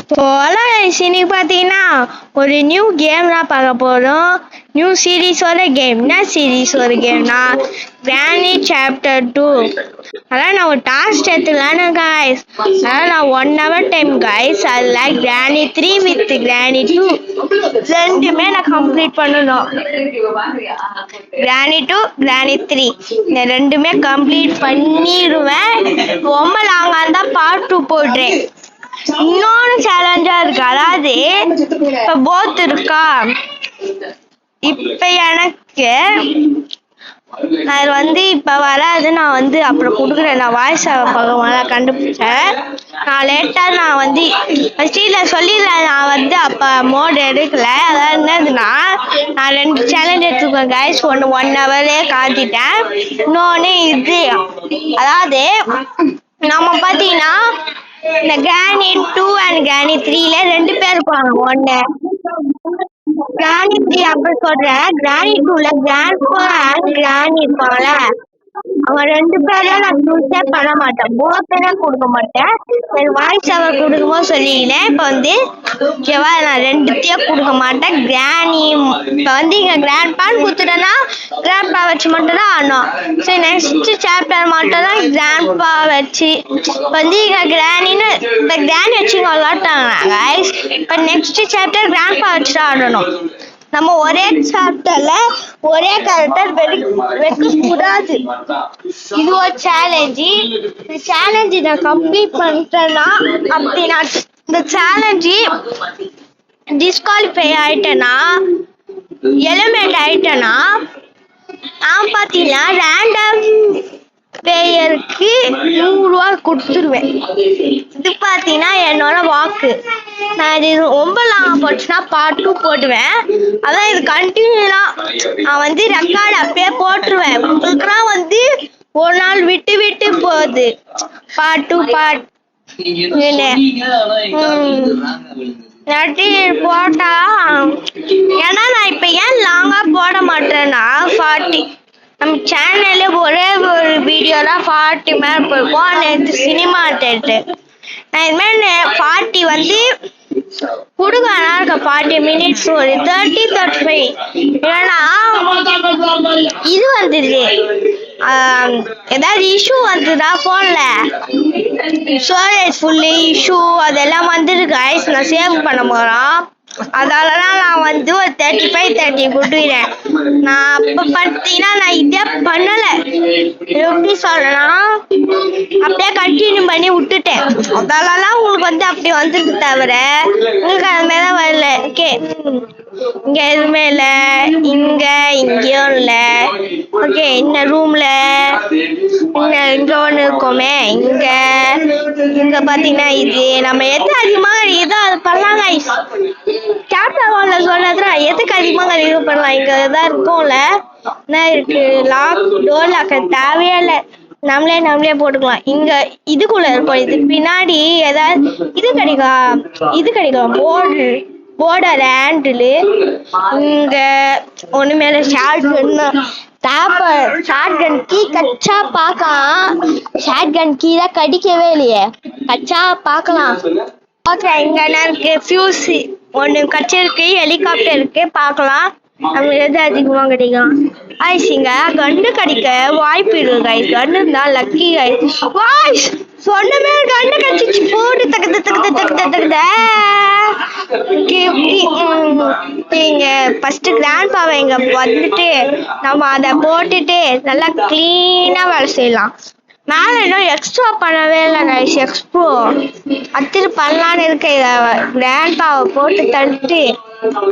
இன்னைக்கு பார்த்தீங்கன்னா ஒரு நியூ கேம் தான் பார்க்க போகிறோம். நியூ சீரீஸோட கேம். என்ன சீரீஸோட கேம்னா கிரானி சாப்டர் 2. அதான் நான் ஒரு டாஸ்க் எடுத்துக்கலான்னு கைஸ். அதான் நான் 1 hour டைம் கைஸ். அதில் கிரானி 3 வித் கிரானி 2 ரெண்டுமே நான் கம்ப்ளீட் பண்ணணும். கிரானி 2 கிரானி 3 இந்த ரெண்டுமே கம்ப்ளீட் பண்ணிடுவேன். ரொம்ப லாங்காக இருந்தால் பார்ட் 2 போடுறேன். இன்னொன்று சேலஞ்சா இருக்கு. அதாவது இப்ப போத் இருக்கா, இப்ப எனக்கு அது இப்ப வராது. நான் அப்புறம் கொடுக்குறேன். நான் வாய்ஸ் பக்கம் கண்டுபிடிச்சேன். நான் லேட்டா ஃபர்ஸ்ட் சொல்லிடுறேன். நான் அப்ப மோட் எடுக்கல. அதாவது என்னதுன்னா, நான் 2 சேலஞ்ச் எடுத்துக்குவேன் கைஸ். ஒன்று 1 hour காத்திட்டேன். இன்னொன்னு இது, அதாவது நம்ம பாத்தீங்கன்னா இந்த கிரானி 2 அண்ட் கிரானி 3ல 2 பேர் இருப்பாங்க. ஒண்ணு கிரானி 3 அப்படி சொல்றேன். கிரானி 2ல கிராண்ட்பா அண்ட் கிரானி இருப்பாங்கல்ல, அவங்க 2 பேரும் நான் சூஸே பண்ண மாட்டேன். போத்தனே கொடுக்க மாட்டேன். சரி வாய்ஸ் அவர் கொடுக்கும்போது சொல்லிக்கிறேன். இப்ப ஓகேவா, நான் 2த்தையும் கொடுக்க மாட்டேன். கிரானி இப்ப இங்க கிராண்ட்பான்னு கொடுத்துட்டேன்னா கிராண்ட்பா வச்சு மட்டும் தான் ஆடணும். சரி நெக்ஸ்ட் சாப்டர் மட்டும் தான் கிராண்ட்பா வச்சு. இப்ப இங்க கிரானின்னு இந்த கிரானி வச்சு விளாட்டாங்க கைஸ். இப்ப நெக்ஸ்ட் சாப்டர் கிராண்ட்பா வச்சு தான் ஆடணும். நம்ம ஒரே சாப்டர்ல ஒரே கேரக்டர் வைக்க கூடாது. இது ஒரு சேலஞ்சு. இந்த சேலஞ்சு நான் கம்ப்ளீட் பண்ணிட்டேன்னா, அப்படி நான் இந்த சேலஞ்சு டிஸ்குவாலிஃபை ஆயிட்டேன்னா, எலிமினேட் ஆயிட்டேன்னா, நான் பார்த்தீங்கன்னா ரேண்டம் பிளேயருக்கு 100 ரூபா கொடுத்துருவேன். இது பார்த்தீங்கன்னா என்னோட வாக்கு. நான் இது ரொம்ப லாங்காக போச்சுன்னா பார்ட் 2 போட்டுவேன். அதான் இது கண்டினியூனா நான் ரெக்கார்டு அப்படியே போட்டுருவேன். உங்களுக்குலாம் ஒரு நாள் விட்டு விட்டு போகுது பார்ட் 2 பார்ட் போட்டா. ஏன்னா நான் இப்ப ஏன் லாங்கா போட மாட்டேன்னா, 40 நம்ம சேனல்ல ஒரே ஒரு வீடியோ தான் 40 மேல போயிருக்கோம். நேற்று சினிமா தேட்டர் நான் இதுமாதிரி 40 கொடுக்கனா இருக்க 40 minutes ஒரு 30-35. ஏன்னா இது வந்துடுது, ஏதாவது இஷ்யூ வந்துதா போன்ல, ஸ்டோரேஜ் ஃபுல்லு இஷ்யூ அதெல்லாம் வந்துருக்கு கைஸ். நான் சேவ் பண்ண போறோம். அதனாலதான் நான் ஒரு 35-30 கொடுக்குறேன். நான் அப்ப பார்த்தீங்கன்னா நான் இதே பண்ணல. எப்படி சொல்றேன்னா, அப்படியே கண்டினியூ பண்ணி விட்டுட்டேன். அதனாலதான் உங்களுக்கு அப்படி வந்துருக்கு தவிர உங்களுக்கு அது மாதிரிதான் வரல. ஓகே, இங்க எதுவுமே இல்ல, இங்கேயும் இல்ல. ஓகே, இந்த ரூம்ல இங்க ஒண்ணு இருக்கோமே, இங்க பாத்தீங்கன்னா இது நம்ம எது அதிகமாக இதோ அது பண்ணலாம் கைஸ். சாப்டர் 1ல சொன்னதுல எதுக்கு அதிகமாக அதிகம் பண்ணலாம். இங்கதான் இருக்கும்ல, என்ன இருக்கு, லாக் டோர் லாக் தேவையே இல்லை. நம்மளே போட்டுக்கலாம். இங்க இதுக்குள்ள இருக்கும். இது பின்னாடி ஏதாவது இது கிடைக்கும் போர்டர் ஹேண்டில். இங்க ஒண்ணு மேல ஷாட்கன் கீ கச்சா பார்க்கலாம். ஷாட்கன் கீ தான் கடிக்கவே இல்லையே, கச்சா பார்க்கலாம். ஓகே, இங்க என்ன இருக்கு, ஃபியூஸ் ஒண்ணு கச்சிருக்கு, ஹெலிகாப்டர் இருக்கு, பார்க்கலாம். நம்ம எது அதிகமா கிடைக்கும். ஐஸ் இங்க கண்ணு கடிக்க வாய்ப்பு இருக்கு கைஸ். கண்ணு தான் லக்கி கைஸ். வாய்ஸ் சொன்னமே கண்ணு கடிச்சிச்சு போட்டு தகுந்த. இங்க ஃபர்ஸ்ட் கிராண்ட்பாவை இங்க நம்ம அதை போட்டுட்டு நல்லா கிளீனா வேலை செய்யலாம். மேல இன்னும் எக்ஸ்ட்ரா பண்ணவே இல்லை கைஸ். எக்ஸ்ப்ரோ அத்திரு பண்ணலான்னு இருக்க. கிராண்ட்பாவை போட்டு தள்ளிட்டு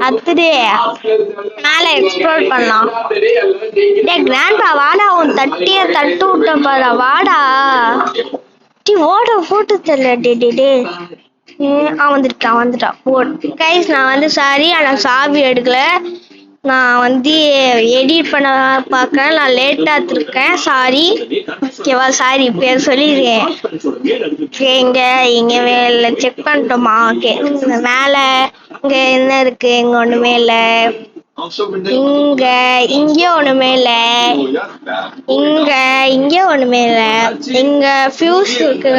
அத்திரு மேல எக்ஸ்ப்ளோர் பண்ணலாம். கிராண்ட்பா வாடா, உன் தட்டு விட்ட பாரு, வாடா ஓட போட்டு தெரியல. வந்துட்டான் போட்டு கைஸ். நான் சாரி, ஆனா சாவி எடுக்கல. நான் எடிட் பண்ண பார்க்கறேன். நான் லேட்டா இருக்கேன், சாரி. ஓகேவா, சாரி பேர் சொல்லிருக்கேன். இங்க மேல செக் பண்ணிட்டோமா? ஓகே, மேல இங்க என்ன இருக்கு, இங்க ஒண்ணுமே இல்ல. இங்க ஒண்ணுமே இல்ல. இங்க ஒண்ணுமே இல்ல. இங்க ஃபியூஸ் இருக்கு.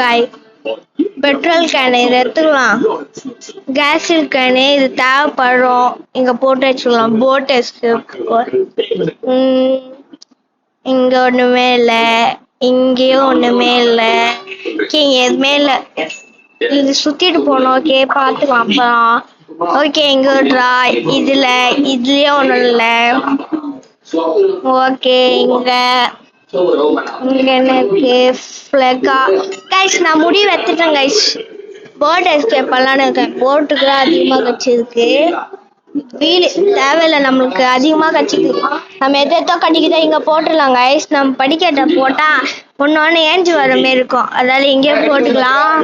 பெட்ரோல் கேனு இதை எடுத்துக்கலாம். கேஸ் கேனு இது தேவைப்படும், இங்க போட்டு வச்சுக்கலாம். போட்டஸ்க்கு இங்க ஒண்ணுமே இல்ல, இங்கேயும் ஒண்ணுமே இல்ல. ஓகே இங்க எதுவுமே இல்ல, இது சுத்திட்டு போனோம். ஓகே பாத்துக்கலாம் அப்புறம். ஓகே இங்க விட்றா, இதுலயே ஒண்ணும் இல்ல. ஓகே இங்க என்ன இருக்கு? ஃபிளக்கா கைஸ், நான் முடிவு எடுத்துட்டேன் கைஸ். போர்டு எஸ்கேப் பண்ணலான்னு இருக்கேன். போட்டுக்கு அதிகமா கட்சிருக்கு, வீடு தேவையில்லை நம்மளுக்கு, அதிகமா கட்சிக்கு. நம்ம எதோ கட்டிக்கிட்டா இங்க போட்டுடலாம் கைஸ். நம்ம படிக்கட்ட போட்டா ஒன்னொன்னு ஏஞ்சி வர மாதிரி இருக்கும், அதாவது இங்கே போட்டுக்கலாம்.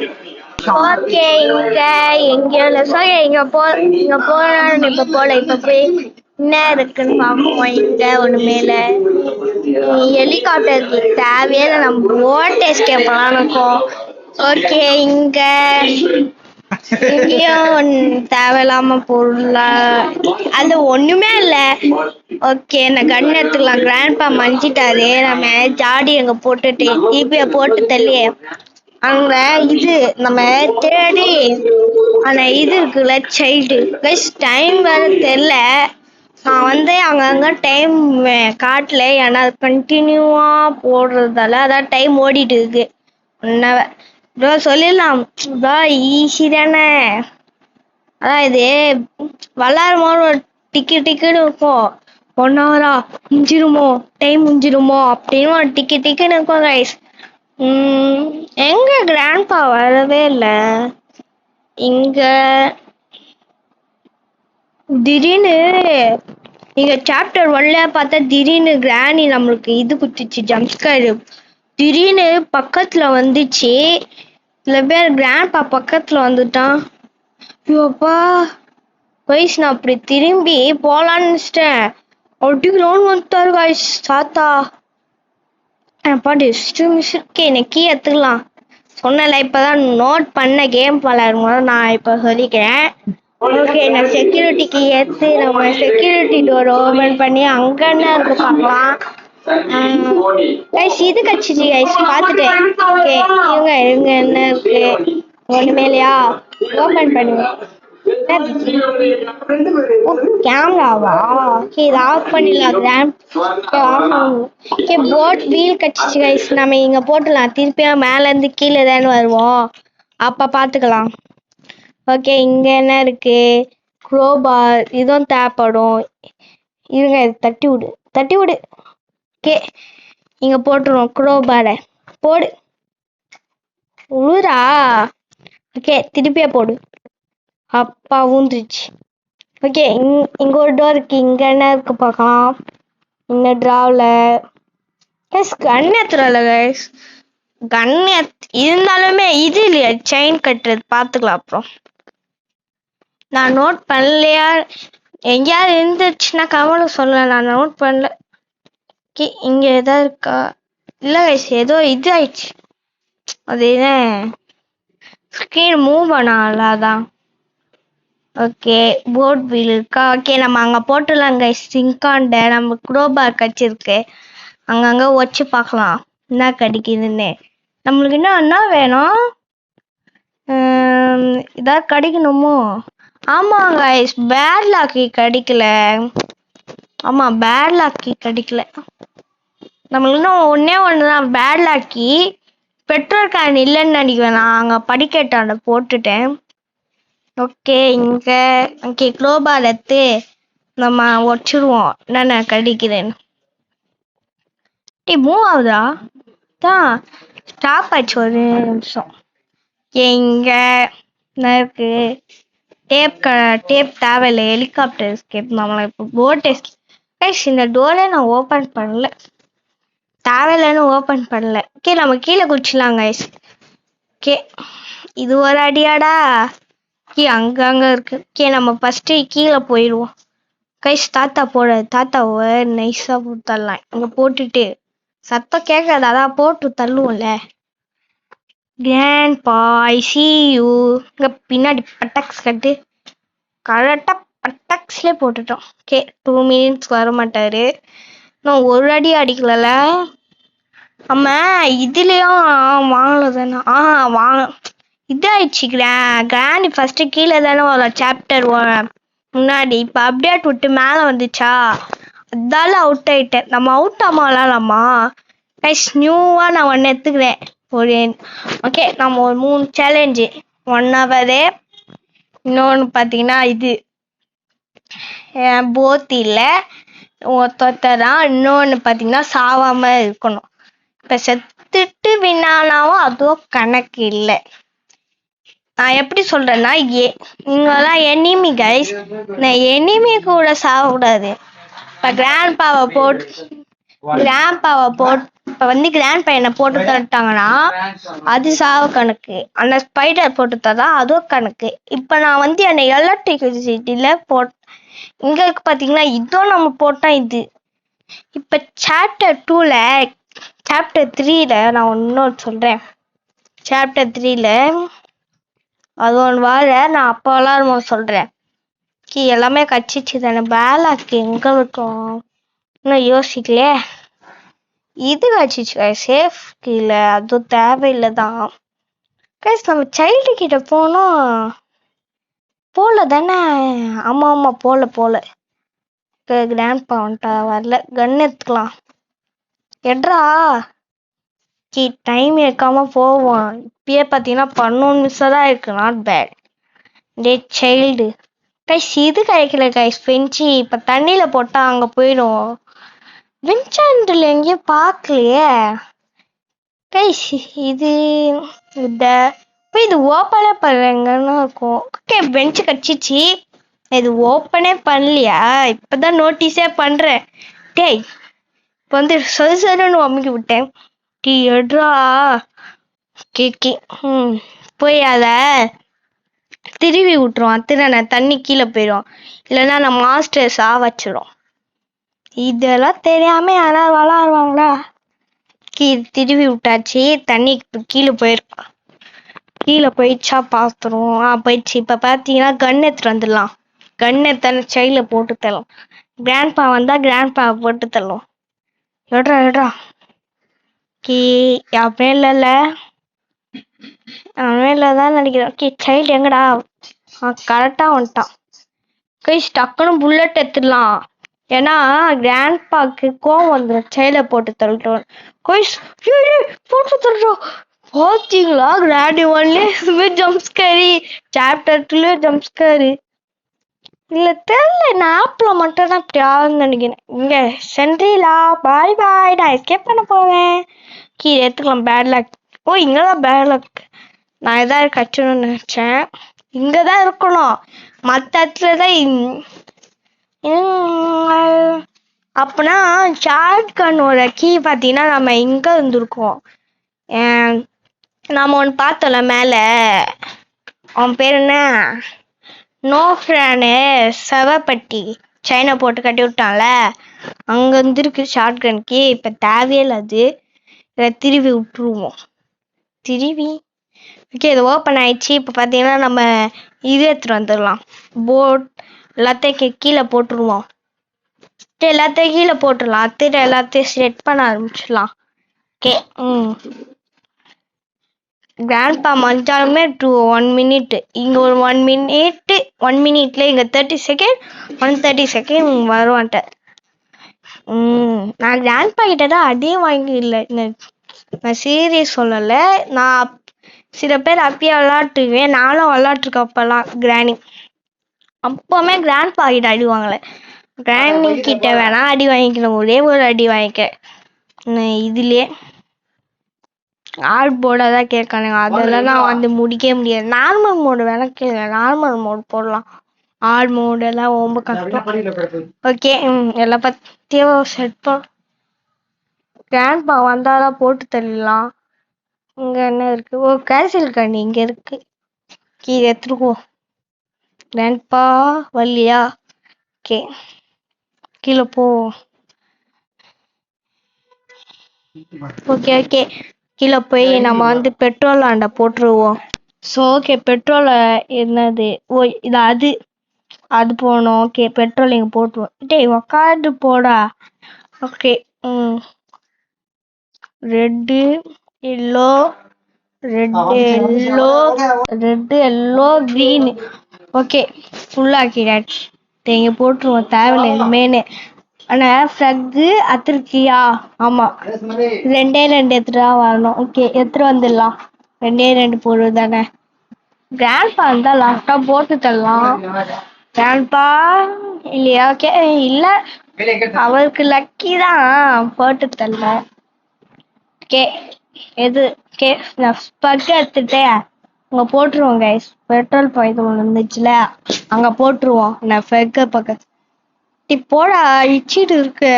ஓகே இங்க எங்கேயோ இல்லை. ஸோ இங்க போகலான்னு இப்ப போல. இப்ப போய் என்ன இருக்குன்னு பார்ப்போம். இங்க ஒண்ணுமே இல்லை. ஹெலிகாப்டருக்கு தேவையே இல்லை, நம்ம போட் எஸ்கேப் பண்ணலான்னு இருக்கோம். ஓகே இங்கேயும் தேவையில்லாம பொருள் அது ஒண்ணுமே இல்ல. ஓகே நான் கன் எடுத்துக்கலாம். கிராண்ட்பா மஞ்சிட்டாரு, நம்ம ஜாடி அங்க போட்டுட்டு டிபிய போட்டு தள்ளி அங்க இது நம்ம தேடி ஆனா இது இருக்குல்ல சைல்டு கைஸ். டைம் வேற தெரியல, நான் அங்கங்க டைம் காட்டல, ஏன்னா கண்டினியூவா போடுறதால அதான் டைம் ஓடிட்டு இருக்கு. ப்ரோ சொல்லிடலாம் ப்ரோ, ஈஸி தானே. அதான் இது விளாடும் போது ஒரு டிக்குன்னு இருக்கும். 1 ஹவரா முடிஞ்சிருமோ, டைம் முடிஞ்சிருமோ அப்படின்னு ஒரு டிக்குன்னு இருக்கும் கைஸ். எங்க கிராண்ட்பா வரவே இல்லை. இங்க திடீர்னு நீங்க சாப்டர் 1ல பார்த்தா திடீர்னு கிராணி நம்மளுக்கு இது குத்துச்சு, ஜம்ஸ்கர். திடீர்னு பக்கத்துல வந்துச்சு, சில பேர் கிராண்ட்பா பக்கத்துல வந்துட்டான். ஐயோப்பா வயசு, நான் அப்படி திரும்பி போலான்னு நினைச்சிட்டேன். அடிக்கலான்னு வந்துட்டாரு காய்ஸ் சாத்தா. பாட்டு என்னை கீ எடுத்துக்கலாம் சொன்னல. இப்பதான் நோட் பண்ண கேம் விளையாடும் போது நான் இப்ப சொல்லிக்கிறேன். ஓகே நான் செக்யூரிட்டிக்கு ஏத்து நம்ம செக்யூரிட்டி டோர் ஓபன் பண்ணி அங்க என்ன இருக்கு பார்க்கலாம். கைஸ் இது கட்சிச்சு கைஸ் பார்த்துட்டேன். ஓகே இவங்க என்ன இருக்கு, ஒண்ணுமே இல்லையா? ஓபன் பண்ணுங்க. கேமராவா? ஓகே இது ஆஃப் பண்ணிடலாம். ஓகே போட் வீல் கட்சிச்சு கைஸ், நம்ம இங்க போட்டுலாம். திருப்பியும் மேல இருந்து கீழே தானே வருவோம், அப்ப பாத்துக்கலாம். ஓகே இங்க என்ன இருக்கு? குரோபார், இதுவும் தேவைப்படும். இருங்க தட்டி விடு. ஓகே இங்க போட்டுருவோம் குரோபாரை. போடு உழுரா. ஓகே திருப்பியா போடு. அப்பா ஊந்துருச்சு. ஓகே இங்க ஒரு டோர் இருக்கு, இங்க என்ன இருக்கு பார்க்கலாம். இந்த டிராவ்ல கண்ணத்துல கைஸ், இருந்தாலுமே இது இல்லையா செயின் கட்டுறது, பாத்துக்கலாம் அப்புறம். நான் நோட் பண்ணலையா, எங்கேயாவது இருந்துச்சுன்னா கவலை சொல்ல, நான் நோட் பண்ணல. இங்க ஏதாவது இருக்கா? இல்ல கைஸ் ஏதோ இது ஆயிடுச்சு, அது என்ன ஸ்கிரீன் மூவ் பண்ணல அதான். ஓகே போட் வீல் இருக்கா? ஓகே நம்ம அங்க போட்டுலாம் கைஸ். சிங்காண்ட நம்ம குரோபார் கட்சிருக்கு, அங்கங்க வச்சு பார்க்கலாம் என்ன கிடைக்குதுன்னு. நம்மளுக்கு என்ன வேணும்? இதாவது கிடைக்கணுமோ? ஆமா கைஸ் பேட் லாக்கி கிடைக்கல. ஆமா பேட் லாக்கி கிடைக்கல. நம்மளுக்கு இன்னும் ஒண்ணுதான் பேட் லாக்கி. பெட்ரோல் கேன் இல்லைன்னு நினைக்கிறேன், நான் அங்க படிக்கட்டாண்ட போட்டுட்டேன். ஓகே இங்க ஓகே குளோபால் எடுத்து நம்ம வச்சிருவோம் என்னென்ன கிடைக்குதுன்னு. மூவ் ஆகுதா தான், ஸ்டாப் ஆச்சு ஒரு நிமிஷம். இங்க என்ன இருக்கு? டேப் தேவையில்லை. ஹெலிகாப்டர் எஸ்கேப், நம்மளை இப்போ போட் எஸ்கேப். இந்த டோரை நான் ஓப்பன் பண்ணல, தேவையில்லைன்னு ஓப்பன் பண்ணல. ஓகே நம்ம கீழே குடிச்சிடலாம் கைஸ். ஓகே இது ஒரு அடியாடா. அங்கங்க இருக்கு. ஓகே நம்ம ஃபர்ஸ்ட் கீழே போயிடுவோம் கைஸ். தாத்தாவை நைஸா போட்டு தள்ளலாம். இங்க போட்டுட்டு சத்தம் கேட்காது, அதான் போட்டு தள்ளுவோம்ல. Grandpa I see you. இங்க பின்னாடி பட்டாக்ஸ் கட்டு, கரெக்டா பட்டாக்ஸ்ல போட்டுட்டோம். ஓகே 2 மினிட்ஸ் வர மாட்டாரு. நான் ஒரு அடி அடிக்கல. நம்ம இதுலயும் வாங்கல தானே வாங்க இதாயிடுச்சு. கிராண்ட் ஃபர்ஸ்ட் கீழே தானே வரும் சாப்டர் முன்னாடி. இப்ப அப்டேட் விட்டு மேல வந்துச்சா, அதால அவுட் ஆயிட்டேன். நம்ம அவுட் ஆமா விளாடலாமா கைஸ்? நியூவா நான் ஒன்னு எடுத்துக்கிறேன். ஒரு ஓகே, நம்ம ஒரு 3 சேலஞ்சு 1 ஹவர். இன்னொன்னு பாத்தீங்கன்னா இது போத் இல்ல ஒருத்தரான். இன்னொன்னு பாத்தீங்கன்னா சாவாம இருக்கணும். இப்ப செத்துட்டு வினானாவும் அதுவும் கணக்கு இல்லை. நான் எப்படி சொல்றேன்னா, நீங்கெல்லாம் எனிமி கைஸ், நான் எனிமி கூட சாகக்கூடாது. இப்ப கிராண்ட் பாவை போட்டு இப்ப வந்து கிராண்ட் பையனை போட்டு தட்டாங்கன்னா அது சாவு கணக்கு. அந்த ஸ்பைடர் போட்டு தரா அதுவும் கணக்கு. இப்ப நான் வந்து என்னை எலக்ட்ரிசிட்டில இங்க இருக்கு பாத்தீங்களா, இதுவும் நம்ம போட்டா இது. இப்ப சாப்டர் 2ல சாப்டர் 3ல நான் இன்னொரு சொல்றேன். சாப்டர் 3ல அது ஒன்று வாழ நான் அப்போ விளாடும்போது சொல்றேன். எல்லாமே கச்சிச்சு தானே. பேலாக்கு எங்க இருக்கும் இன்னும் யோசிக்கலையே. இது கச்சிச்சு சேஃப் கீழே, அதுவும் தேவையில்லை தான் கைஸ். நம்ம சைல்டு கிட்ட போனோம் போல தானே. ஆமா ஆமா போல கிராண்ட் பா வந்துட்டா வரல. கன் எடுத்துக்கலாம் எட்ரா டைம் எடுக்காம போவோம். இப்பயே பார்த்தீங்கன்னா 11 நிமிஷம் தான் இருக்கு. Not bad. டே சைல்டு கைஸ், இது கிடைக்கல கைஸ். பெஞ்சு இப்போ தண்ணியில் போட்டால் அங்கே போயிடும். வெஞ்சாண்டில் எங்கேயும் பார்க்கலையே கைஸ். இது இது ஓப்பனே பண்ணுறேங்கன்னு இருக்கும். ஓகே, பெஞ்சு கடிச்சிச்சு. இது ஓப்பனே பண்ணலையா? இப்போதான் நோட்டீஸே பண்ணுறேன். டேய் இப்போ வந்து சொல்லுன்னு அமுக்கி விட்டேன். டீ எடுறா கேக்கி. போய் அதை திருவி விட்டுருவான். தண்ணி கீழே போயிடும். இல்லைன்னா நம்ம மாஸ்டர் வச்சிடும். இதெல்லாம் தெரியாம யாராவது விளாடுவாங்களா? திருவி விட்டாச்சு. தண்ணி கீழே போயிருக்கான். கீழே போயிடுச்சா பார்த்துருவோம். போயிடுச்சு. இப்ப பாத்தீங்கன்னா கன் எடுத்துட்டு வந்துடலாம். கன் எடுத்தான சைட்ல போட்டு தரலாம். கிராண்ட் பா வந்தா கிராண்ட் பா போட்டு தரலாம். எடுறா யாருமே இல்லைல்ல. தான் நினைக்கிறேன். சைல்டு எங்கடா? கரெக்டா வந்துட்டான். டக்குன்னு புல்லட் எடுத்துடலாம். ஏன்னா கிராண்ட் பாக்கு கோவம் வந்துடும். சைல்ட போட்டு தள்ளிட்டோம். போட்டு தள்ளுறோம். பார்த்தீங்களா கிராண்ட் 1லயே ஜம்ஸ்கேரி, சாப்டர் 2லயே ஜம்ஸ்கேரி. இல்ல தெரியல, நான் ஆப்ல மட்டும் தான் இப்படி ஆகுன்னு நினைக்கிறேன். இங்க சென்ட்ரிலா பாய் பாய், நான் எஸ்கேப் பண்ண போவேன். கீழே எடுத்துக்கலாம். Bad luck. இங்கதான் பேட் லக். நான் ஏதாவது கட்டணும்னு நினைச்சேன். இங்கதான் இருக்கணும். மற்ற இடத்துலதான். அப்பனா ஷார்ட் கன்னோட கீ பார்த்தீங்கன்னா நம்ம இங்க இருந்திருக்கோம். நாம ஒன்று பார்த்தோம்ல மேல, அவன் பேர் என்ன, நோஃப்ரானு செவப்பட்டி சைனா போட்டு கட்டி விட்டான்ல, அங்க இருந்திருக்கு ஷார்ட் கன்க்கு. இப்ப தேவையில்லை. அது திருவி விட்டுருவோம். திருவி ஓகே, இது ஓப்பன் ஆயிடுச்சு. இப்போ பார்த்தீங்கன்னா நம்ம இது எடுத்துட்டு வந்துடலாம். போட் எல்லாத்தையும் கீழே போட்டுருவோம். எல்லாத்தையும் கீழே போட்டுடலாம். எல்லாத்தையும் செட் பண்ண ஆரம்பிச்சிடலாம். ஓகே. கிராண்ட் பா மஞ்சாலுமே 1 மினிட். இங்க ஒரு 1 மினிட்ல இங்க 30 செகண்ட் 130 செகண்ட் வருவான்ட்ட. நான் கிராண்ட் பா கிட்ட தான் அடியே வாங்கி இல்லை. நான் சீரியஸ் சொல்லலை. நான் சில பேர் அப்பயே விளாட்டுருவேன். நானும் விளாட்டுருக்கேன் அப்பெல்லாம். கிராணி அப்பவுமே கிராண்ட் பா கிட்ட அடி வாங்கலை. கிராணி கிட்ட வேணா அடி வாங்கிக்கணும். ஒரே ஒரு அடி வாங்கிக்க. இதுலயே ஆர்ட் போர்டா தான் கேட்கானுங்க. அதெல்லாம் நான் வந்து முடிக்கவே முடியாது. நார்மல் மோடு வேணா கேளுங்க. நார்மல் மோடு போடலாம். ஆர்ட் மோடு எல்லாம் ரொம்ப கஷ்டம். ஓகே, எல்லா பத்தியும் செட் பண்ண. கிராண்ட் பா வந்தாதான் போட்டு தள்ளலாம். இங்க என்ன இருக்கு? கேன்சல் கண்ணி இங்க இருக்கு. கீழே எடுத்துருவோம். கிராண்ட் பா வரலையா? ஓகே, கீழே போ. ஓகே கீழே போய் நம்ம வந்து பெட்ரோல் ஆண்ட போட்டுருவோம். ஸோ ஓகே, பெட்ரோல் என்னது? இது அது போகணும். ஓகே, பெட்ரோல் இங்கே போட்டுருவோம். டேய் உக்காந்து போடா. Okay. Red yellow red yellow green. Okay ஃபுல்லா ஆக்கிடாச்சு. இங்க போட்டுருவோம் தேவையில்ல எதுவுமேனு. ஆனா ஃப்ளக்கு அத்திருக்கியா? ஆமா, 2 எடுத்துட்டா வரணும். ஓகே எடுத்துட்டு வந்துடலாம். 2 போடுறது தானே. கிராண்ட்பா இருந்தா லாஸ்டா போட்டு தரலாம். கிராண்ட்பா இல்லையா? ஓகே இல்ல, அவருக்கு லக்கி தான் போட்டு தரல. ஓகே எது? ஓகே நான் ஸ்பக் எடுத்துட்டேன். அங்க போட்டுருவோம் கைஸ். பெட்ரோல் பாய்ந்து ஒன்று இருந்துச்சுல, அங்க போட்டுருவோம். நான் ஃபெக்க பக்க போடா இச்சிட்டு இருக்கு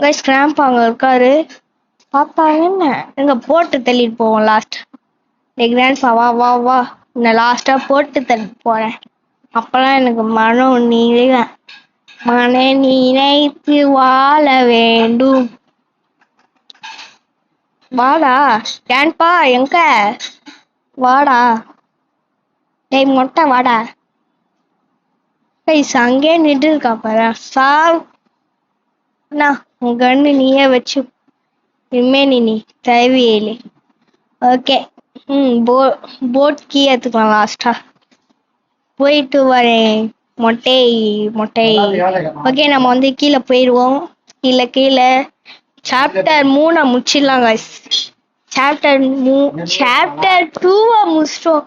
கைஸ். கிராம்ப் அங்க இருக்காரு, பாப்பாங்க என்ன? எங்க போட்டு தள்ளிட்டு போவோம் லாஸ்ட். கிராண்ட்பா வா வா வா, நான் லாஸ்டா போட்டு தள்ளிட்டு போறேன். அப்பெல்லாம் எனக்கு மனம் நினைத்து வாழ வேண்டும். வாடா கிராண்ட்பா, எங்க வாடா? டேய் மொட்டை வாடா. கைஸ் அங்கே நின்று இருக்கா பாரு. சாவ் உன் கண்ணு நீயே வச்சு இனிமே நீ தேவையில்லை. ஓகே போட் கீ எடுத்துக்கலாம் லாஸ்டா. போயிட்டு வரேன் மொட்டை. ஓகே நம்ம வந்து கீழே போயிடுவோம். கீழே சாப்டர் 3 முடிச்சிடலாம் கைஸ். சாப்டர் 2 முடிச்சிட்டோம்.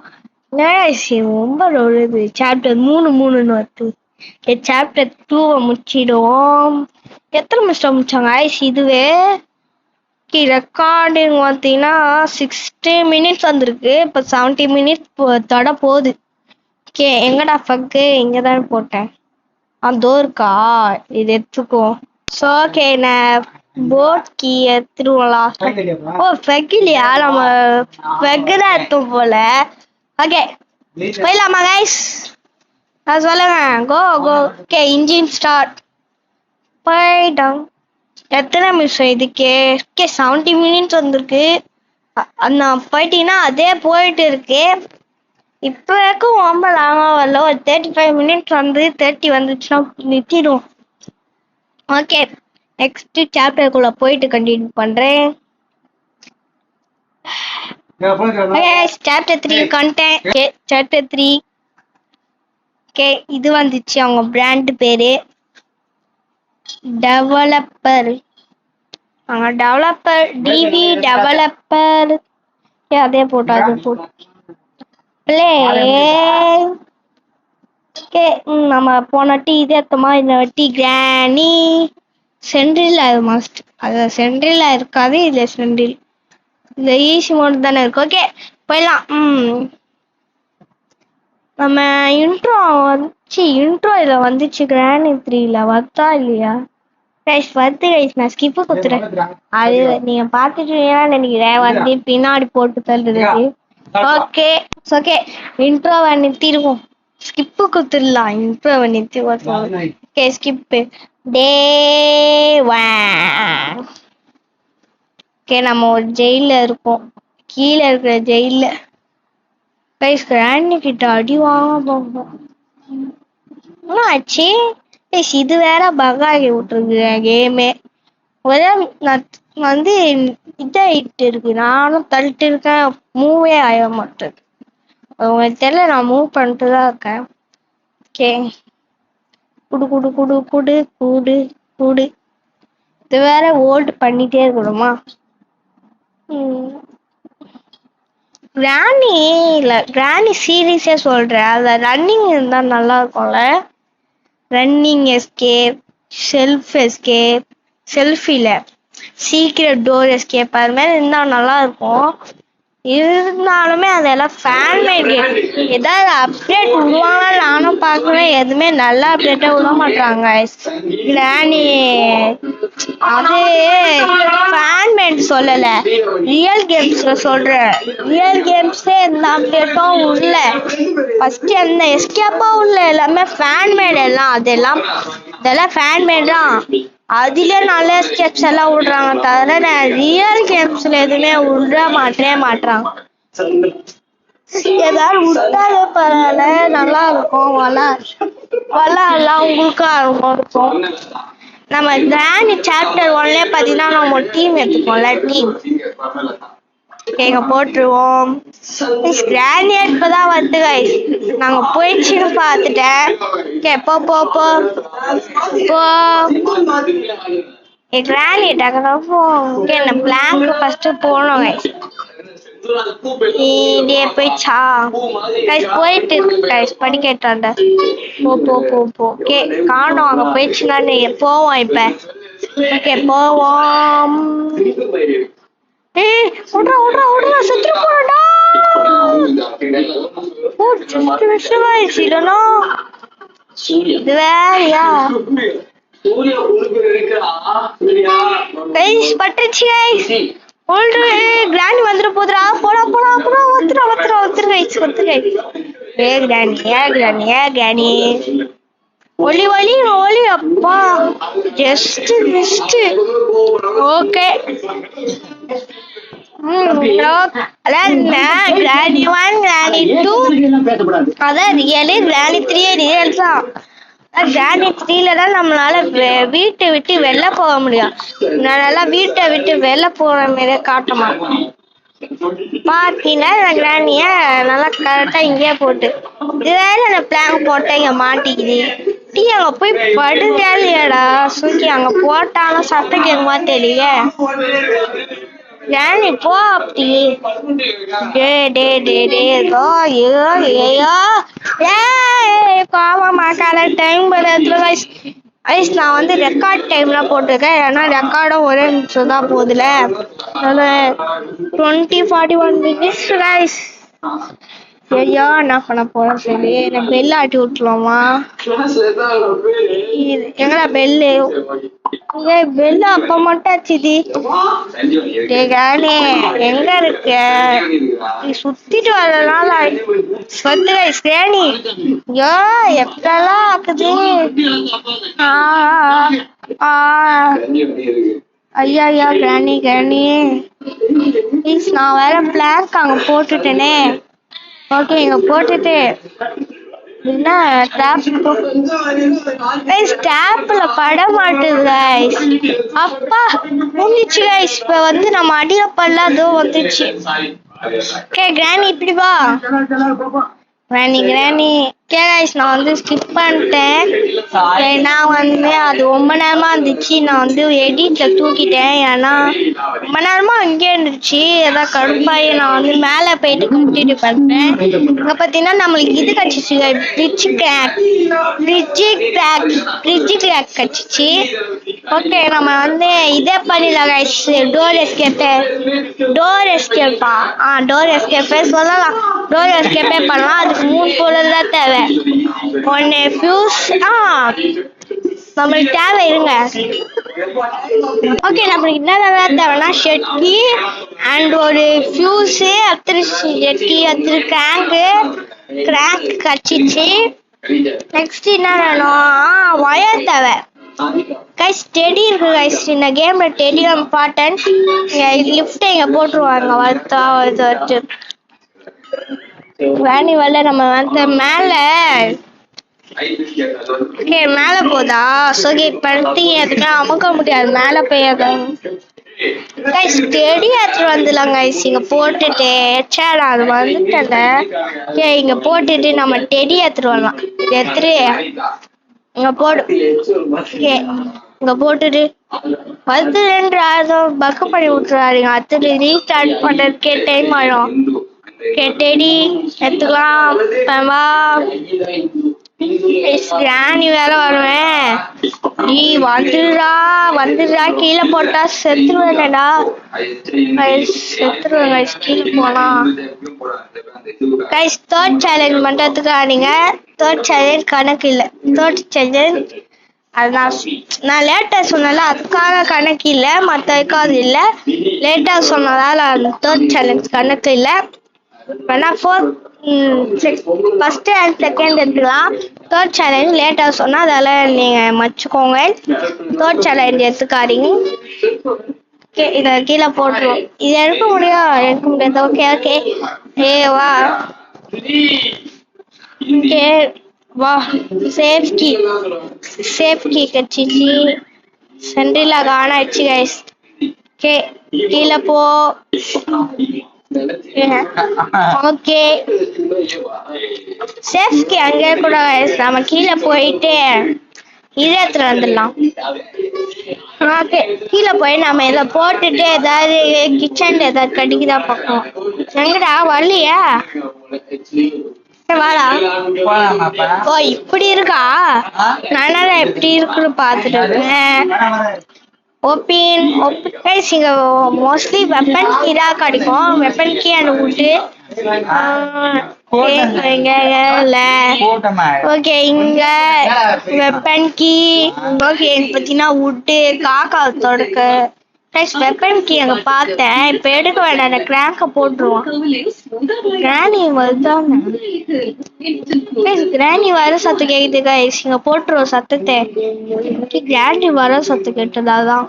ரொம்ப நல்லது. சாப்டர் 3 வருது. சாப்டர் 2 முடிச்சிடுவோம். எத்தனை நிமிஷம் முடிச்சாங்க ஐஸ் இதுவே? ரெக்கார்டிங் பார்த்தீங்கன்னா 60 மினிட்ஸ் வந்திருக்கு. இப்போ 70 மினிட்ஸ் தொட போகுது. ஓகே எங்கடா ஃபக்கு? இங்கதான் போட்டேன். அதோ இருக்கா, இது எடுத்துக்குவோம். ஸோ ஓகே நான் போட் கீ எடுத்துருவோம். ஓ ஃபெக் இல்லையா? நம்ம ஃபெக்கு தான் எடுத்தோம் போல. ஓகே போயிடலாமா கைஸ்? நான் சொல்லுங்க. Go okay engine start. போயிட்டோம். எத்தனை நிமிஷம் இதுக்கே? 70 மினிட்ஸ் வந்திருக்கு. நான் போயிட்டீங்கன்னா அதே போயிட்டு இருக்கு. இப்போ வரைக்கும் ரொம்ப லாங்காக வரல. ஒரு 35 மினிட்ஸ் வந்து 30 வந்துச்சுன்னா நிறுத்திடும். ஓகே நெக்ஸ்ட் சாப்டருக்குள்ள போயிட்டு கண்டினியூ பண்றேன். Chapter 3 content. சாப்டர் 3 ஓகே இது வந்துச்சு. அவங்க பிராண்ட் பேரு டெவலப்பர். TV developer. அதே போட்டாது பிளே. நம்ம போன வாட்டி இதே எடுத்தோமா? இந்த வாட்டி கிராணி சென்ட்ரில் அது மஸ்ட். அது சென்ட்ரில் இருக்காது. இதுல சென்ட்ரில் இந்த ஈஸி மோட் தானே இருக்கு. ஓகே போயிடலாம். நம்ம இன்ட்ரோ இதுல வந்துச்சு. கிராணி 3ல வந்தா இல்லையா கைஸ்? வருது கைஸ். நான் ஸ்கிப்பு குத்துறேன். அது நீங்க பாத்துட்டு நினைக்கிறேன். வந்து பின்னாடி போட்டு தள்ளுறது. ஓகே ஓகே இன்ட்ரோவை நிறுத்திடுவோம். ஸ்கிப்பு குத்துடலாம். இன்ட்ரோவை நிறுத்தி ஓகே ஸ்கிப்பு. டே 1. ஓகே நம்ம ஒரு ஜெயில இருக்கோம். கீழே இருக்கிற ஜெயில கைஸ். கிராண்டி கிட்ட அடி வாங்க போகும். ஆச்சு இது வேற பகாகி விட்டுருக்கு கேமே. நான் வந்து இதாயிட்டு இருக்கு. நானும் தள்ளிட்டு இருக்கேன். மூவே ஆக மாட்டேது. உங்களுக்கு தெரியல, நான் மூவ் பண்ணிட்டு தான் இருக்கேன். ஓகே குடு குடு குடு குடு குடு குடு. இது வேற ஹோல்ட் பண்ணிட்டே இருக்கணுமா? கிராணி சீரீஸே சொல்றேன். அதுல ரன்னிங் இருந்தா நல்லா இருக்கும்ல. ரன்னிங் எஸ்கேப், செல்ஃபில சீக்ரெட் டோர் எஸ்கேப் அது மாதிரி இருந்தா நல்லா இருக்கும். இருந்தாலுமே அதெல்லாம் ஃபேன் மேட் கேம். ஏதாவது அப்டேட் விடுவாங்க நானும் பார்க்குறேன். எதுவுமே நல்ல அப்டேட்டா விட மாட்டாங்க. கிராணி அது ஃபேன் மேட் சொல்லல, ரியல் கேம்ஸ்ல சொல்றேன். ரியல் கேம்ஸே எந்த அப்டேட்டும் உள்ள. ஃபர்ஸ்ட் எந்த எஸ்கேப்பும் உள்ள. எல்லாமே ஃபேன் மேட். இதெல்லாம் ஃபேன் மேட் தான். அதுல நல்ல ஸ்கெட்ச் எல்லாம் விடுறாங்க தவிர ரியல் கேம்ஸ்ல எதுவுமே விட மாட்டாங்க. ஏதாவது விட்டாலே பரவாயில்ல, நல்லா இருக்கும். விளாட்லாம் உங்களுக்கா இருக்கும். நம்ம கிராண்ட் சாப்டர் 1ல பாத்தீங்கன்னா நம்ம டீம் எடுத்துப்போம்ல டீம் கேக்க போட்டுருவோம். கிராண்ட் இப்பதான் வந்து guys நாங்க போயிடுச்சுன்னு பார்த்துட்டேன். போ போ போ போ கிராண்ட் என்ன பிளாங்க் ஃபர்ஸ்ட் போனோம் guys. போயிடுச்சா கைஸ் போயிட்டு இருக்கு கைஸ் படிக்கட்டாண்ட போ போ போ போ ஓகே காணோம் அங்க போயிடுச்சுன்னா நீங்க போவோம் இப்ப ஓகே போவோம். ஏய் ஓடுறா ஓடுறா ஓடுறா செத்து போறடா. ஓ ஜஸ்ட் மிஸ் गाइस இல்லனா இது வேறயா கைஸ் பட்டுச்சு கைஸ் ஆல்ரெடி கிராண்ட் வந்துற போதுடா போடா போடா போடா ஒத்துற கைஸ் ஏ கிராண்ட் ஒலி அப்பா just missed okay grand 1 grand 2 அதான் ரியல் கிராண்ட் 3 ரியல் தான். கிராண்ட் 3ல தான் நம்மளால வீட்டை விட்டு வெளில போக முடியும். நல்லா வீட்டை விட்டு வெளில போற மாதிரி காட்ட மாட்டோம் பாத்தீங்கன்னா கிராண்டிய நல்லா கரெக்டா இங்கே போட்டு இது வேற அந்த பிளான் போட்டேன் இங்க மாட்டிக்குது. டீ அங்க போய் படுங்கடா சுக்கி அங்க போட்டாலும் சத்தம் கேட்குமா தெரியல. கிராண்டி போ அப்படி மாட்டால டைம் படுறதுல ஐஸ் நான் வந்து ரெக்கார்ட் டைம்ல போட்டிருக்கேன். ஏன்னா ரெக்கார்டும் ஒரே நிமிஷம் தான் போகுதுல 20-41 minutes guys. ஐயா என்ன பண்ண போறேன் சரி எனக்கு பெல் ஆட்டி விட்டுலாமா எங்கடா பெல்லு பெல்லு அப்ப மட்டும் ஆச்சுது எங்க இருக்க நீ சுத்திட்டு வரனால சொத்து கிராணி ஐயோ எப்பெல்லாம் ஆக்குது ஐயா கிராணி ப்ளீஸ் நான் வேற பிளாக் அங்க போட்டுட்டேனே. ஓகே இங்க போட்டுட்டு என்ன ஸ்டாப்ல பட மாட்டுது கைஸ். அப்பா முடிஞ்சிச்சு கைஸ். இப்ப வந்து நம்ம அடியப்பெல்லாம் அதோ வந்துச்சு. ஓகே கிராணி இப்படி வா கிராணி ஓகே கைஸ் நான் வந்து ஸ்கிப் பண்ணிட்டேன். நான் வந்து அது ரொம்ப நேரமா இருந்துச்சு நான் வந்து எடிட்ல தூக்கிட்டேன். ஏன்னா ரொம்ப நேரமா அங்கே இருந்துச்சு ஏதாவது கடுப்பாயி நான் வந்து மேல போயிட்டு கண்டினியூ பண்ணேன். இங்க பாத்தீங்கன்னா நம்மளுக்கு இது கச்சிச்சு ஃப்ரிட்ஜ் கிராக் கச்சிச்சு. ஓகே நம்ம வந்து இதே பண்ணிடலாம் கைஸ். டோர் எஸ்கேப்பே சொல்லலாம். டோர் எஸ்கேப்பே பண்ணலாம். அதுக்கு 3 பொருள் தான் தேவை. ஒன்னு ஃபியூஸ் நம்மளுக்கு தேவை இருங்க. ஓகே நம்மளுக்கு என்ன தேவைன்னா ஷெட்கி அண்ட் ஒரு ஃபியூஸ் அத்திரி ஷெட்கி அத்திரி கிராங்க் கச்சிச்சு. நெக்ஸ்ட் என்ன வேணும் வயர் தேவை கைஸ். டெடி இருக்கு கைஸ். இந்த கேம்ல டெடி இம்பார்ட்டன்ட். லிஃப்ட் இங்க போட்டுருவாங்க வருது வேணி வரல நம்ம வந்து மேல ஓகே மேல போதா சோகி படுத்தி எதுனா அமுக்க முடியாது மேல போய் கைஸ் டெடி எடுத்துட்டு வந்துடலாம் கைஸ். இங்க போட்டுட்டு சேடா அது வந்துட்டேன். ஓகே இங்க போட்டுட்டு நம்ம டெடி எடுத்துட்டு வரலாம். எடுத்துட்டு இங்க போடு ஓகே இங்க போட்டுட்டு 10 பக்கு பண்ணி விட்டுறாருங்க. அடுத்து ரீஸ்டார்ட் பண்றதுக்கே டைம் ஆயிடும். டெடி எடுத்துக்கலாம் கிராணி வேற வருவேன். நீ வந்துடுறா கீழே போட்டா செத்துருவேன்டா கீழே போனா கைஸ். தேர்ட் சேலஞ்ச் பண்றதுக்கு நீங்க தேர்ட் சேலஞ்ச் கணக்கு இல்லை. தேர்ட் சேலஞ்ச் அது நான் லேட்டா சொன்னால அதுக்காக கணக்கு இல்லை மற்றதுக்கு அது இல்லை. லேட்டா சொன்னதால அந்த தேர்ட் சேலஞ்ச் கணக்கு இல்லை. வேணா ஃபர்ஸ்ட் அண்ட் செகண்ட் எடுத்துக்கலாம். தேர்ட் சேலஞ்ச் லேட்டா சொன்னா அதால நீங்க மச்சுக்கோங்க. தேர்ட் சேலஞ்ச் எடுத்துக்காதீங்க. இத கீழே போட்டுருவோம். இது எடுக்க முடியாது. ஓகே வா வா சேஃப்டி கட்சிச்சு சென்ட்ரில காணாச்சு கைஸ். ஓகே கீழே போ. ஓகே சேஃப்கி அங்கே கூட கைஸ். நம்ம கீழே போயிட்டு இதை எடுத்துட்டு வந்துடலாம். ஓகே கீழே போய் நம்ம இதை போட்டுட்டு ஏதாவது கிச்சன்ல ஏதாவது கடிக்குதா பார்ப்போம். எங்கடா வரலையா? வாடா. ஓ இப்படி இருக்கா? நல்லா எப்படி இருக்குன்னு பார்த்துட்டு இருக்கேன். Often guys. இங்க மோஸ்ட்லி வெப்பன் கீ தான் கிடைக்கும். வெப்பன் கீ அந்த விட்டு ஓகே இங்க வெப்பன் கீ. ஓகே பார்த்தீங்கன்னா விட்டு காக்கா தொடக்க வெப்பன் கீ அங்க பார்த்தேன். இப்ப எடுக்க வேண்டாம், அந்த கிராங்க போட்டுருவோம். கிராணி வருதான். கிராணி வர சத்தம் கேக்குது கைஸ். இங்க போட்டுருவோம் சத்தத்தை. கிராணி வர சத்தம் கேட்டதாதான்.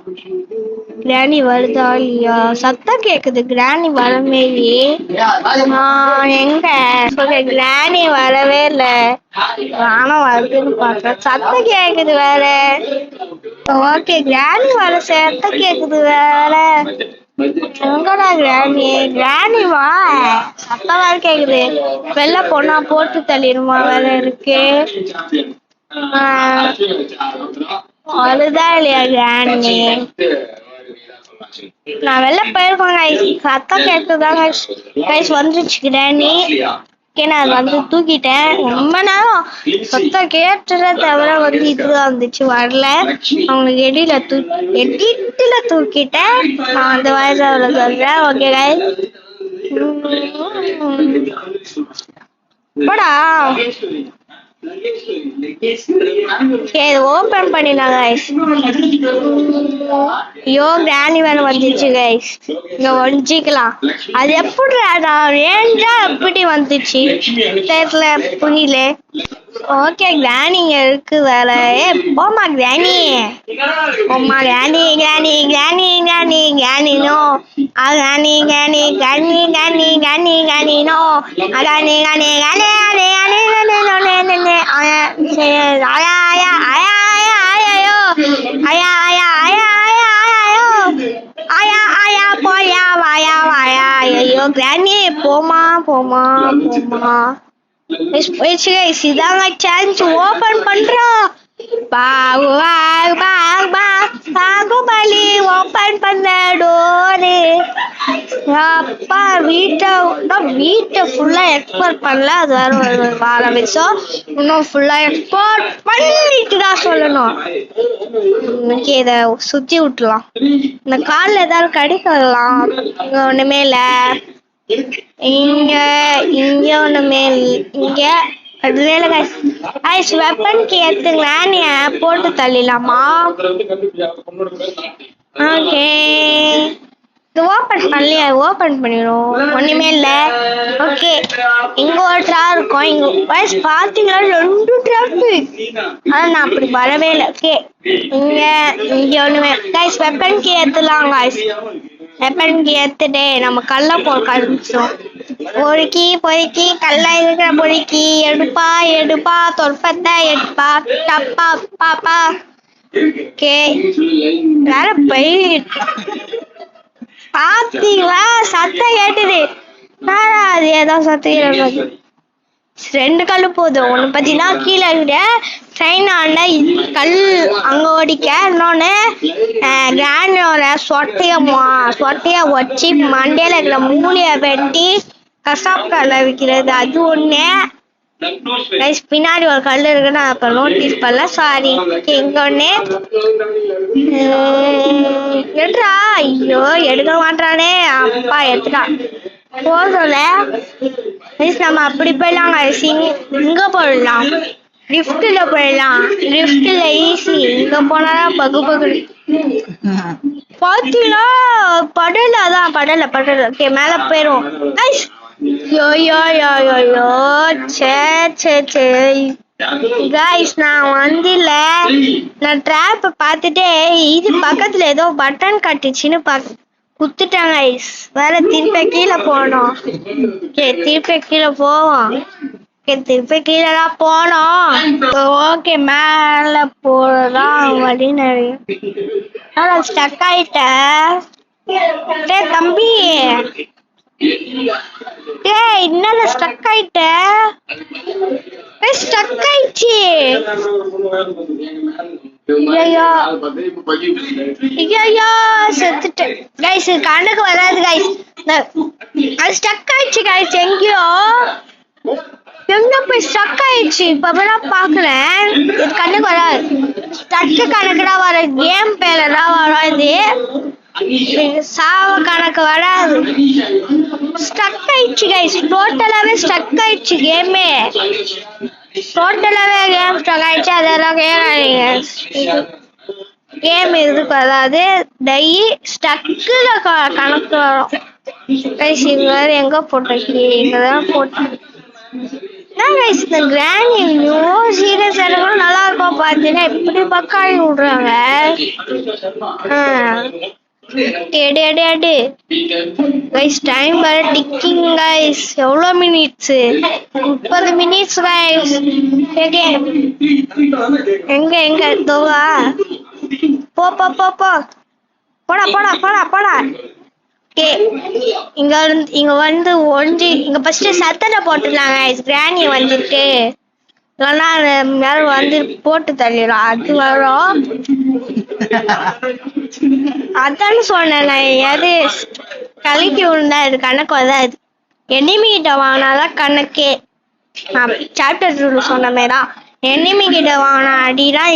கிராணி வருதா இல்லையா? சத்தம் கேக்குது. கிராணி வரவே எங்க கிராணி வரவே இல்ல. நானும் வருதுன்னு பாக்குறேன். சத்தம் கேக்குது வேற. ஓகே கிராணி வர சத்தம் கேக்குது வேற. எங்கடா கிராணி? கிராணி வா. சத்தம் வேற கேக்குது. வெளில போனா போட்டு தள்ளிடுமா வேற இருக்கு. வருதா இல்லையா கிராணி? நான் வெளில போயிருக்கேன். சத்தம் கேட்டுதான் கைஸ் வந்துருச்சு கிராணி. நான் வந்து தூக்கிட்டேன். ரொம்ப நேரம் சத்தம் கேட்டுற தவிர வந்து இதுதான் வந்துச்சு வரல. அவங்களுக்கு எடிட்ல தூக்கிட்டேன். நான் அந்த வயசு அவ்வளவு சொல்றேன். ஓகே கைஸ் போடா. ஓபன் பண்ணிடலாம் கைஸ். ஐயோ கிராணி வேற வந்துச்சு கைஸ். இங்க ஒழிஞ்சிக்கலாம். அது எப்படி ரேஞ்சா எப்படி வந்துச்சு தெரியல, புரியல. ஓகே கிராணி இங்க இருக்கு வேற. போமா கிராணி. போமா கிராணி. கிராணி கிராணி கிராணி கிராணி நோ. கிராணி கிராணி கிராணி கிராணி கிராணி கிராணி நோ. கிராணி கிராணி கிராணி போமா போமா போமா. இதாங்க சான்ஸ். ஓபன் பண்றோம். பாகுபலி ஓபன் பண்ண டோரு. அப்பா வீட்டை ஃபுல்லா எக்ஸ்போர்ட் பண்ணல. அது வேற வார விஷயம். இன்னும் ஃபுல்லா எக்ஸ்போர்ட் பண்ணிட்டு தான் சொல்லணும். இன்னைக்கு இத சுத்தி விட்டுலாம். இந்த கால்ல ஏதாவது கடிக்கலாம். இங்க ஒண்ணுமே இல்ல. இங்க ஒண்ணுமே இங்க வெப்பன் கேத்து கிராணிய போட்டு தள்ளிடலாமா? ஓகே ஓபன் பண்ணலையா? ஓபன் பண்ணிடும். ஒண்ணுமே இல்ல. ஓகே இங்க ஒரு ட்ரா இருக்கும். இங்க வயசு பாத்தீங்களா 2 டிராபிக். ஆனா நான் அப்படி வரவே இல்லை. ஓகே இங்க ஒண்ணுமே கைஸ். வெப்பன் கீ ஏத்துலாம் கைஸ். வெப்பன் கீ ஏத்துட்டு நம்ம கல்ல போட ஆரம்பிச்சோம். பொறுக்கி கல்ல இருக்கிற பொறுக்கி எடுப்பா தொற்பத்தை எடுப்பா டப்பா பாப்பா. ஓகே வேற பாத்தீங்களா சத்தம் கேட்டுது. அது ஏதாவது சத்தம் 2 கல்லு போதும். ஒண்ணு பாத்தீங்கன்னா கீழே ட்ரெயின் ஆண்ட கல் அங்க ஓடிக்க. இன்னொன்னு கிராண்டோட சொட்டைய வச்சு மண்டையில இருக்கிற மூளைய வெட்டி கசாப் கல்ல விற்கிறது. அது ஒண்ணு. பின்னாடி ஒரு கல் இருக்கு. நான் அப்ப நோட்டீஸ் பண்ணல. சாரி. இங்க ஒண்ணு எடுறா. ஐயோ எடுக்க மாட்டானே. அப்பா எடுத்துட்டா போதும்ல. நம்ம அப்படி போயிடலாம். இங்க போயிடலாம். லிஃப்ட்ல போயிடலாம். லிஃப்ட்ல ஈஸி. இங்க போனா பகு பாத்தீங்களா? படல. ஓகே மேல போயிரும். கைஸ் நான் வந்தில. நான் ட்ராப் பார்த்துட்டு இது பக்கத்துல ஏதோ பட்டன் கட்டுச்சுன்னு குத்துட்டேன் கைஸ். வேற திருப்பி கீழே போனோம். திருப்பி கீழே போவோம். திருப்பி கீழே தான் போனோம். ஓகே மேல போறதான் வழி நிறைய. ஸ்டக் ஆயிட்ட தம்பி. என்னல ஸ்டக் ஆயிட்ட? ஸ்டக் ஆயிடுச்சு. செத்துட்டேன் கைஸ். கண்ணுக்கு வராது கைஸ். அது ஸ்டக் ஆயிடுச்சு கைஸ். எங்கேயோ போய் ஸ்டக் ஆயிடுச்சு. இப்ப பாக்குறேன். இது கண்ணுக்கு வராது. ஸ்டக்கு கணக்குதான் வரும். கேம் பேர்ல தான் வரும். இது சாவ கணக்கு வராது. ஸ்டக் ஆயிடுச்சு கைஸ். டோட்டலாவே ஸ்டக் ஆயிடுச்சு கேமே. டோட்டலாவே கேம் ஸ்டக் ஆயிடுச்சு. அதெல்லாம் கேம் இருக்கு. அதாவது டை ஸ்டக்குல கணக்கு வரும் கைஸ். இங்க எங்க போட்டிருக்கு? இங்கதான் போட்டேன். இந்த கிராணி நியூ சீரியஸ் எடுக்கணும் நல்லா இருக்கும். பாத்தீங்கன்னா இப்படி பக்காளி விடுறாங்க. கைஸ் டைம் வேற டிக்கிங் கைஸ். எவ்வளவு மினிட்ஸ்? 30 minutes guys. எங்க தோவா போ போடா போடா போடா போடா. இங்க வந்து ஒன்று இங்க ஃபர்ஸ்ட் சத்தனை போட்டுருந்தாங்க கைஸ். கிராணி வந்துட்டு இல்லைன்னா மேல வந்து போட்டு தள்ளிடும். அது வரும். அதான்னு சொன்னேன். எது கலக்கி விழுந்தா இது கணக்கு வராது. எனிமி கிட்ட வாங்கினாதான் கணக்கே. சாப்டர் 2 சொன்ன மாதிரிதான் எனிமி கிட்ட வாங்கின அடிதான்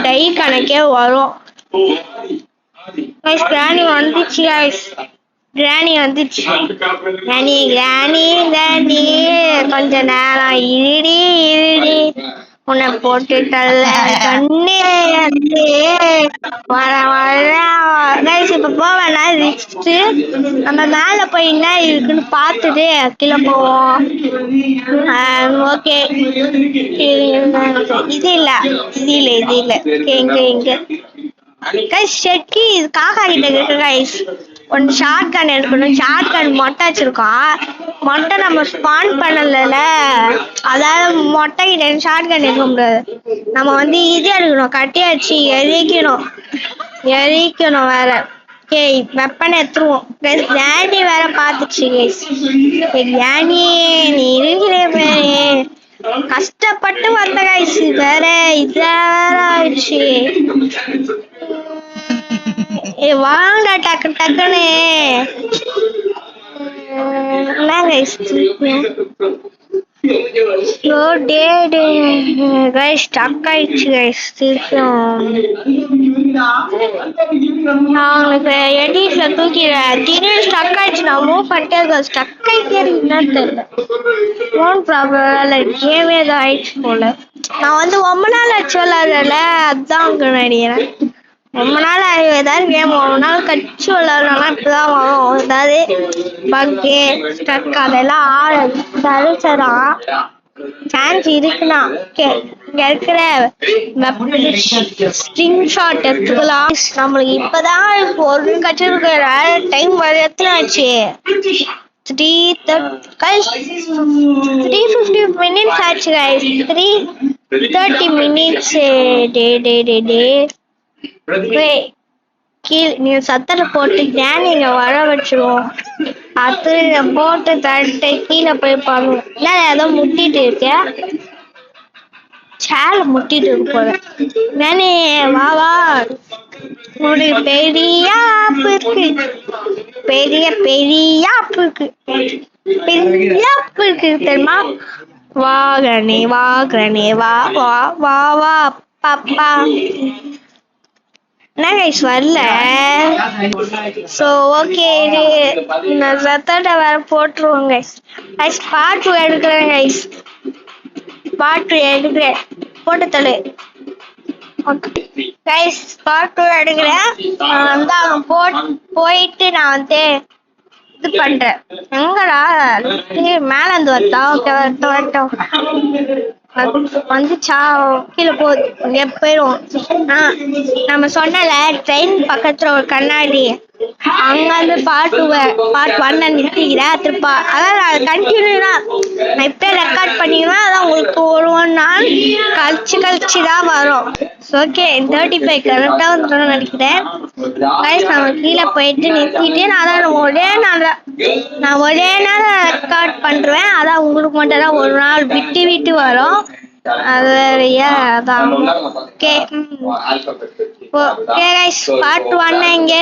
டை கணக்கே வரும். கிராணி வந்துச்சு கைஸ். கிராணி வந்துச்சு. கிராணி கொஞ்ச நேரம் இருடி உன்னை போட்டு தள்ள கண்ணே. இப்ப போவேன்னா நம்ம மேல போய் என்ன இருக்குன்னு பார்த்துட்டு கீழே போவோம். ஓகே இது இல்ல எங்க கைஸ் செக்கி காக்கா கிட்ட இருக்கு கைஸ். ஒன்று ஷார்ட் கன் எடுக்கணும். ஷார்ட் கன் மொட்டை வச்சிருக்கோம். மொட்டை நம்ம ஸ்பான் பண்ணல. அதாவது மொட்டை கிட்ட ஷார்ட் கன் எடுக்க முடியாது. நம்ம வந்து இது எடுக்கணும். கட்டி வச்சு எரிக்கணும் வேற. வெப்பனை எடுத்துருவோம். கிராணி வேற பாத்துச்சு கைஸ். கிராணி நீ இருக்கிற கஷ்டப்பட்டு வந்த கைஸ். வேற இது வேற ஆயிடுச்சு. வாங்க டக்குன்னு என்ன கைஸ்? ஸ்டக் ஆயிடுச்சு கைஸ். அவங்களுக்கு எடிட்ல தூக்கிறேன். திடீர்னு ஸ்டக் ஆயிடுச்சு. நான் மூவ் பண்ணிட்டே ஸ்டக் ஆயிட்டே என்னன்னு தெரியல. ஃபோன் ப்ராப்ளம் இல்லை. கேமே ஏதோ ஆயிடுச்சு போல. நான் வந்து ரொம்ப நாள் ஆச்சு விளாடல. அதுதான் நினைக்கிறேன். ரொம்ப நாள் ஏதாவது கேம் ரொம்ப நாள் கட்சி விளாட்றோம்னா இப்பதான் வரும். ஏதாவது பக்கு ஸ்டக் அதெல்லாம் சரிச்சான் சான்ஸ் இருக்குண்ணா. இங்க இருக்கிற ஸ்கிரீன்ஷாட் எடுத்துக்கலாம். நம்மளுக்கு இப்பதான் ஒரு கட்சி இருக்கிற டைம் எத்தனை ஆச்சு? 350 minutes ஆச்சு guys. 330 minutes. நீ சத்தரை போட்டு கிராணிங்க வர வச்சிருவோம். அது போட்டு தட்டு கீழே போய் பண்ணுவோம். ஏதோ முட்டிட்டு இருக்க. சேல முட்டிட்டு இருக்கு போல. நானே வா ஒரு பெரிய ஆப்பு இருக்கு. பெரிய ஆப்பு இருக்கு தெரியுமா? வா கிராணி வா பாப்பா. என்ன கைஸ் வரல. ஸோ ஓகே நான் சத்தோட வேற போட்டுருவோம் கைஸ். பார்ட் 2 எடுக்கிறேன் கைஸ். பார்ட் 2 எடுக்கிறேன். போட்டு தள்ளு கைஸ். பார்ட் 2 எடுக்கிறேன். வந்து அவன் போயிட்டு நான் வந்து இது பண்றேன். எங்கடா மேல இருந்து வரட்டா? ஓகே வரட்டும். வந்துச்சா? கீழே போகுது. போயிடும். நம்ம சொன்னல ட்ரெயின் பக்கத்துல ஒரு கண்ணாடி அங்க வந்து பார்ட் 1 நிறுத்திக்கிறேன். திருப்பா அதான் நான் கண்டினியூனா நான் இப்போ ரெக்கார்ட் பண்ணிடுவேன். அதான் உங்களுக்கு ஒரு நாள் கழிச்சு தான் வரும். ஓகே 35 கரெக்டாக வந்துடும் நினைக்கிறேன். கைஸ் நம்ம கீழே போயிட்டு நிறுத்திட்டு நான் ஒரே நாள் ரெக்கார்ட் பண்ணுறேன். அதான் உங்களுக்கு மட்டும் தான் ஒரு நாள் விட்டு வரும். அது வேறையா அதான். ஓகே கைஸ் பார்ட் 1 இங்கே